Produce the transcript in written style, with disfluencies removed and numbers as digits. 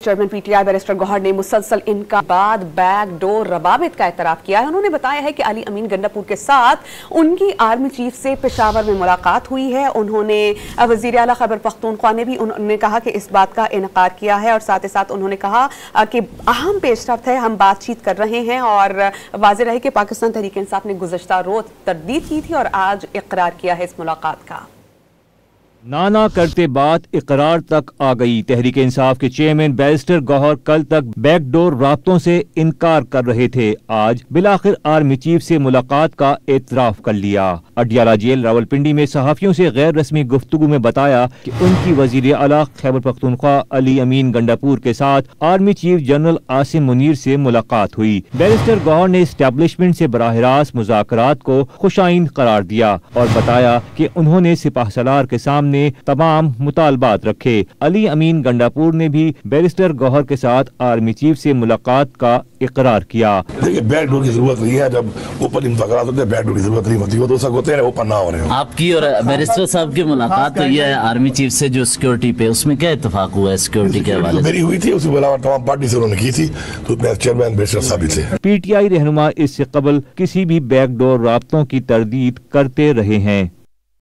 Chairman PTI barrister Gauhar ने मुसलसल इनका बाद बैकडोर रवाबित का एतराफ किया है। उन्होंने बताया है कि अली अमीन गंडापुर के साथ उनकी आर्मी चीफ से पेशावर में मुलाकात हुई है। उन्होंने वजीर आला खैबर पख्तूनख्वा ने भी उन्होंने कहा कि इस बात का इनकार किया है और साथ ही साथ उन्होंने कहा कि अहम पेशरफ्त है, हम बातचीत कर रहे हैं और वाज़ेह रहे कि पाकिस्तान तहरीक इंसाफ ने गुज़श्ता रोज तरदीद की थी और आज इकरार किया है इस मुलाकात का। नाना करते बात इकरार तक आ गई। तहरीक इंसाफ के चेयरमैन बैरिस्टर गौहर कल तक बैकडोर राब्तों से इनकार कर रहे थे, आज बिलाखिर आर्मी चीफ से मुलाकात का एतराफ कर लिया। अडियाला जेल रावलपिंडी में सहाफियों से गैर रस्मी गुफ्तगू में बताया कि उनकी वजीर आला खैबर पख्तूनख्वा अली अमीन गंडापुर के साथ army chief general Asim Munir से मुलाकात हुई। बैरिस्टर गौहर ने एस्टेब्लिशमेंट से बराह रास्त मुज़ाकरात को खुशाइन करार दिया और बताया कि उन्होंने सिपाह सलार के सामने तमाम मुतालबात रखे। अली अमीन गंडापुर ने भी बैरिस्टर गौहर के साथ आर्मी चीफ से मुलाकात का इकरार किया। देखिए, बैकडोर की जरूरत नहीं है, जब ऊपर मुज़ाकरात होते हैं बैकडोर की जरूरत नहीं होती, वो तो सब होते हैं ऊपर ना हो रहे हो। आपकी और बैरिस्टर साहब की मुलाकात हुई है आर्मी चीफ से जो सिक्योरिटी पे, उसमें क्या इत्तेफाक हुआ है सिक्योरिटी के हवाले से? मेरी हुई थी, उसके अलावा तमाम पार्टी से उन्होंने की थी, तो चेयरमैन बैरिस्टर साहब भी थे। पीटीआई रहनुमा इससे कबल किसी भी बैकडोर राब्तों की तरदीद करते रहे हैं।